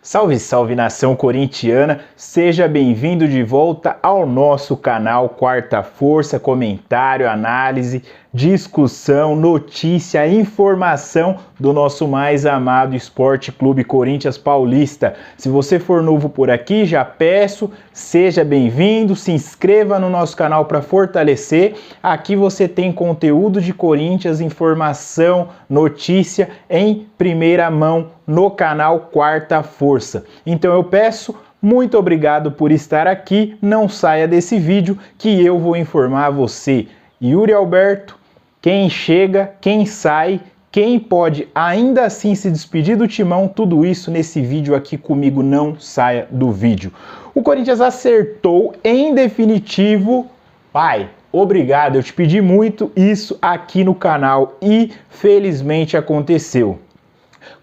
Salve, salve nação corintiana, seja bem-vindo de volta ao nosso canal Quarta Força, comentário, análise, discussão, notícia, informação do nosso mais amado Esporte Clube Corinthians Paulista. Se você for novo por aqui, já peço, seja bem-vindo, se inscreva no nosso canal para fortalecer. Aqui você tem conteúdo de Corinthians, informação, notícia em primeira mão no canal Quarta Força. Então eu peço, muito obrigado por estar aqui, não saia desse vídeo que eu vou informar você. Yuri Alberto, quem chega, quem sai, quem pode ainda assim se despedir do timão, tudo isso nesse vídeo aqui comigo, não saia do vídeo. O Corinthians acertou em definitivo, pai, obrigado, eu te pedi muito isso aqui no canal e felizmente aconteceu.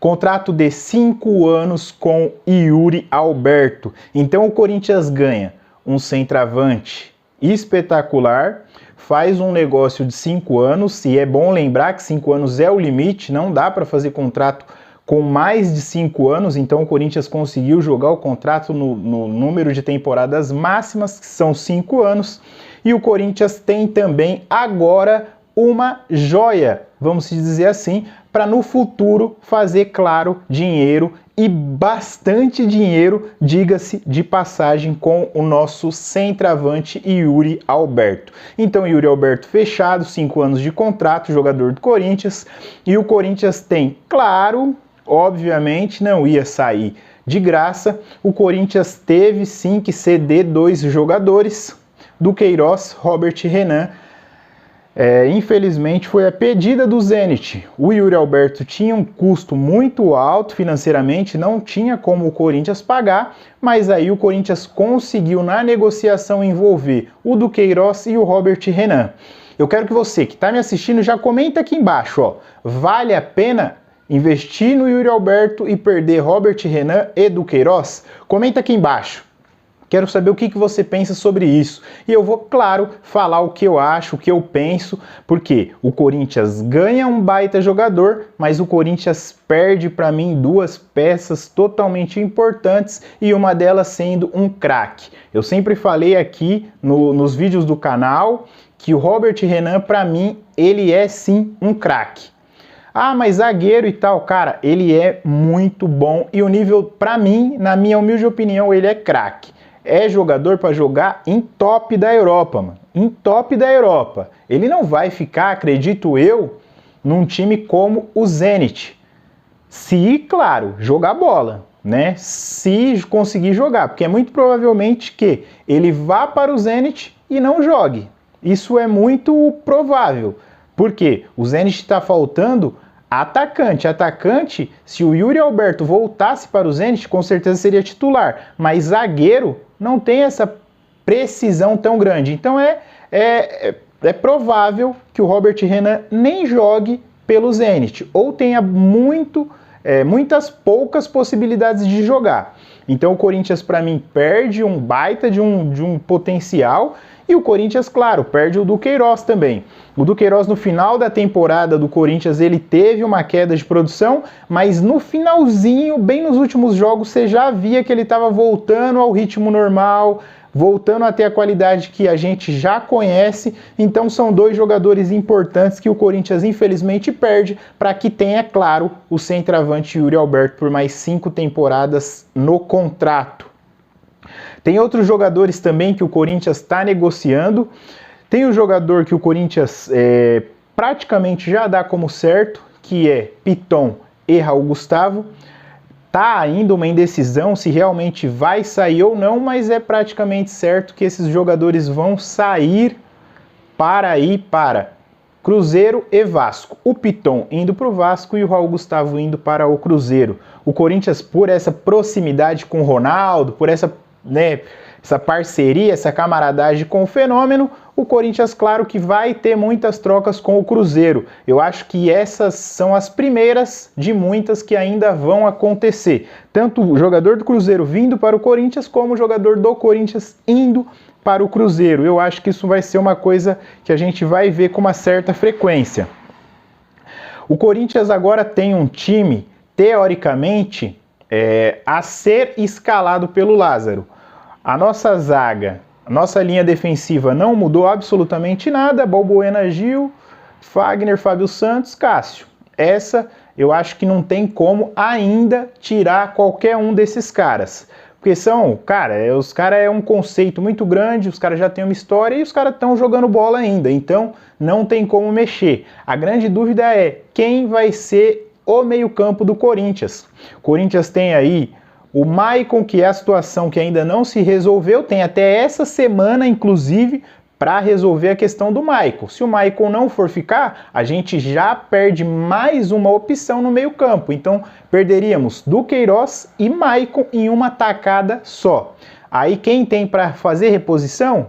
Contrato de 5 anos com Yuri Alberto. Então o Corinthians ganha um centroavante espetacular, faz um negócio de 5 anos, e é bom lembrar que 5 anos é o limite, não dá para fazer contrato com mais de 5 anos, então o Corinthians conseguiu jogar o contrato no número de temporadas máximas, que são 5 anos, e o Corinthians tem também agora uma joia, vamos dizer assim, para no futuro fazer, claro, dinheiro e bastante dinheiro, diga-se de passagem, com o nosso centroavante Yuri Alberto. Então Yuri Alberto fechado, 5 anos de contrato, jogador do Corinthians, e o Corinthians tem, claro, obviamente não ia sair de graça, o Corinthians teve sim que ceder 2 jogadores, Duqueiroz, Robert Renan. Infelizmente foi a pedida do Zenit. O Yuri Alberto tinha um custo muito alto financeiramente, não tinha como o Corinthians pagar, mas aí o Corinthians conseguiu na negociação envolver o Duqueiroz e o Robert Renan. Eu quero que você que está me assistindo já comenta aqui embaixo, ó, vale a pena investir no Yuri Alberto e perder Robert Renan e Duqueiroz? Comenta aqui embaixo. Quero saber o que você pensa sobre isso. E eu vou, claro, falar o que eu acho, o que eu penso, porque o Corinthians ganha um baita jogador, mas o Corinthians perde, para mim, 2 peças totalmente importantes, e uma delas sendo um craque. Eu sempre falei aqui nos vídeos do canal que o Robert Renan, para mim, ele é sim um craque. Ah, mas zagueiro e tal, cara, ele é muito bom, e o nível, para mim, na minha humilde opinião, ele é craque. É jogador para jogar em top da Europa, mano. Em top da Europa. Ele não vai ficar, acredito eu, num time como o Zenit. Se, claro, jogar bola, né? Se conseguir jogar, porque é muito provavelmente que ele vá para o Zenit e não jogue. Isso é muito provável. Porque o Zenit está faltando atacante. Atacante, se o Yuri Alberto voltasse para o Zenit, com certeza seria titular. Mas zagueiro não tem essa precisão tão grande. Então é provável que o Robert Renan nem jogue pelo Zenit, ou tenha muitas poucas possibilidades de jogar. Então o Corinthians, para mim, perde um baita de um potencial, e o Corinthians, claro, perde o Duqueiroz também. O Duqueiroz, no final da temporada do Corinthians, ele teve uma queda de produção, mas no finalzinho, bem nos últimos jogos, você já via que ele estava voltando ao ritmo normal, voltando a ter a qualidade que a gente já conhece. Então são 2 jogadores importantes que o Corinthians infelizmente perde, para que tenha, claro, o centroavante Yuri Alberto por mais 5 temporadas no contrato. Tem outros jogadores também que o Corinthians está negociando. Tem um jogador que o Corinthians praticamente já dá como certo, que é Piton e Raul Gustavo. Tá ainda uma indecisão se realmente vai sair ou não, mas é praticamente certo que esses jogadores vão sair para ir para Cruzeiro e Vasco. O Piton indo para o Vasco e o Raul Gustavo indo para o Cruzeiro. O Corinthians, por essa proximidade com o Ronaldo, por essa parceria, essa camaradagem com o Fenômeno, o Corinthians, claro que vai ter muitas trocas com o Cruzeiro. Eu acho que essas são as primeiras de muitas que ainda vão acontecer. Tanto o jogador do Cruzeiro vindo para o Corinthians, como o jogador do Corinthians indo para o Cruzeiro. Eu acho que isso vai ser uma coisa que a gente vai ver com uma certa frequência. O Corinthians agora tem um time, teoricamente, a ser escalado pelo Lázaro. A nossa zaga, a nossa linha defensiva não mudou absolutamente nada. Balbuena, Gil, Fagner, Fábio Santos, Cássio. Essa eu acho que não tem como ainda tirar qualquer um desses caras. Porque os caras é um conceito muito grande, os caras já têm uma história e os caras estão jogando bola ainda. Então não tem como mexer. A grande dúvida é quem vai ser o meio-campo do Corinthians. O Corinthians tem aí o Maicon, que é a situação que ainda não se resolveu, tem até essa semana, inclusive, para resolver a questão do Maicon. Se o Maicon não for ficar, a gente já perde mais uma opção no meio-campo. Então, perderíamos Duqueiroz e Maicon em uma tacada só. Aí, quem tem para fazer reposição?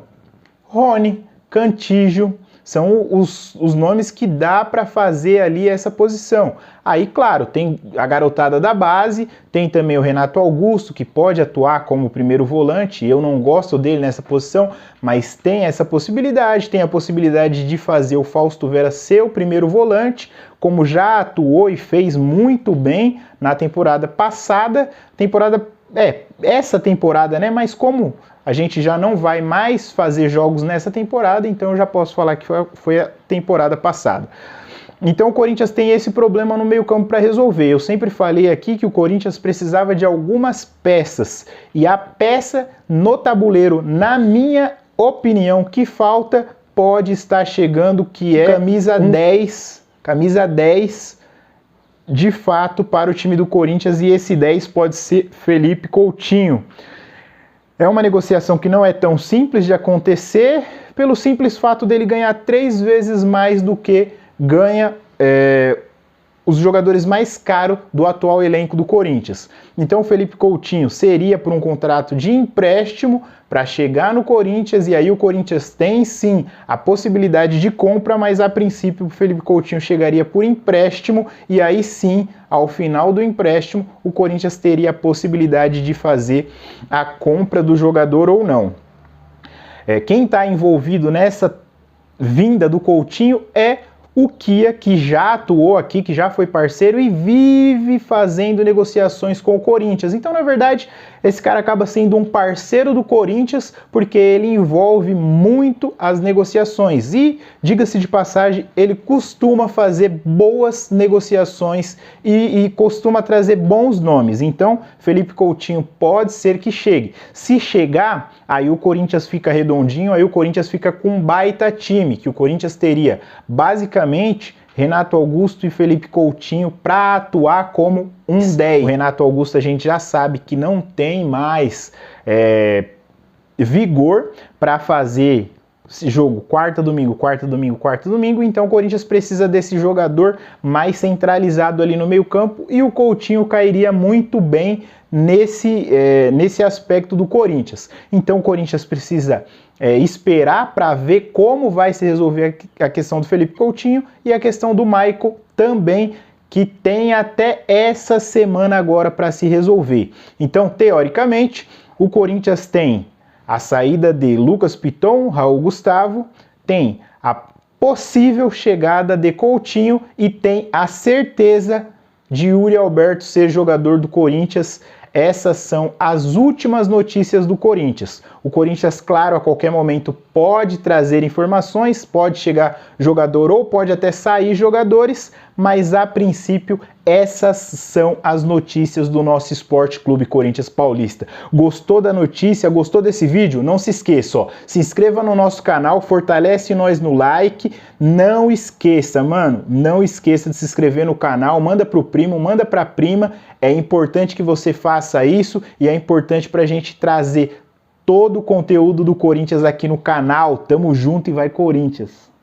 Rony, Cantígio. São os nomes que dá para fazer ali essa posição. Aí, claro, tem a garotada da base, tem também o Renato Augusto, que pode atuar como primeiro volante. Eu não gosto dele nessa posição, mas tem essa possibilidade. Tem a possibilidade de fazer o Fausto Vera ser o primeiro volante, como já atuou e fez muito bem na temporada passada. Essa temporada, né? Mas como a gente já não vai mais fazer jogos nessa temporada, então eu já posso falar que foi a temporada passada. Então o Corinthians tem esse problema no meio-campo para resolver. Eu sempre falei aqui que o Corinthians precisava de algumas peças. E a peça no tabuleiro, na minha opinião, que falta, pode estar chegando, que é camisa 10, de fato, para o time do Corinthians. E esse 10 pode ser Felipe Coutinho. É uma negociação que não é tão simples de acontecer, pelo simples fato dele ganhar 3 vezes mais do que ganha os jogadores mais caros do atual elenco do Corinthians. Então o Felipe Coutinho seria por um contrato de empréstimo para chegar no Corinthians, e aí o Corinthians tem sim a possibilidade de compra, mas a princípio o Felipe Coutinho chegaria por empréstimo, e aí sim, ao final do empréstimo, o Corinthians teria a possibilidade de fazer a compra do jogador ou não. Quem está envolvido nessa vinda do Coutinho é o Kia, que já atuou aqui, que já foi parceiro e vive fazendo negociações com o Corinthians. Então, na verdade, esse cara acaba sendo um parceiro do Corinthians porque ele envolve muito as negociações. E, diga-se de passagem, ele costuma fazer boas negociações e costuma trazer bons nomes. Então, Felipe Coutinho pode ser que chegue. Se chegar, aí o Corinthians fica redondinho, aí o Corinthians fica com um baita time, que o Corinthians teria basicamente Renato Augusto e Felipe Coutinho para atuar como um 10. O Renato Augusto a gente já sabe que não tem mais vigor para fazer esse jogo quarta, domingo, então o Corinthians precisa desse jogador mais centralizado ali no meio campo, e o Coutinho cairia muito bem nesse aspecto do Corinthians. Então o Corinthians precisa esperar para ver como vai se resolver a questão do Felipe Coutinho e a questão do Maicon também, que tem até essa semana agora para se resolver. Então, teoricamente, o Corinthians tem a saída de Lucas Piton, Raul Gustavo, tem a possível chegada de Coutinho e tem a certeza de Yuri Alberto ser jogador do Corinthians. Essas são as últimas notícias do Corinthians. O Corinthians, claro, a qualquer momento pode trazer informações, pode chegar jogador ou pode até sair jogadores, mas a princípio essas são as notícias do nosso Esporte Clube Corinthians Paulista. Gostou da notícia? Gostou desse vídeo? Não se esqueça, se inscreva no nosso canal, fortalece nós no like. Não esqueça, não esqueça de se inscrever no canal, manda pro primo, manda pra prima. É importante que você faça isso e é importante pra gente trazer todo o conteúdo do Corinthians aqui no canal. Tamo junto e vai Corinthians!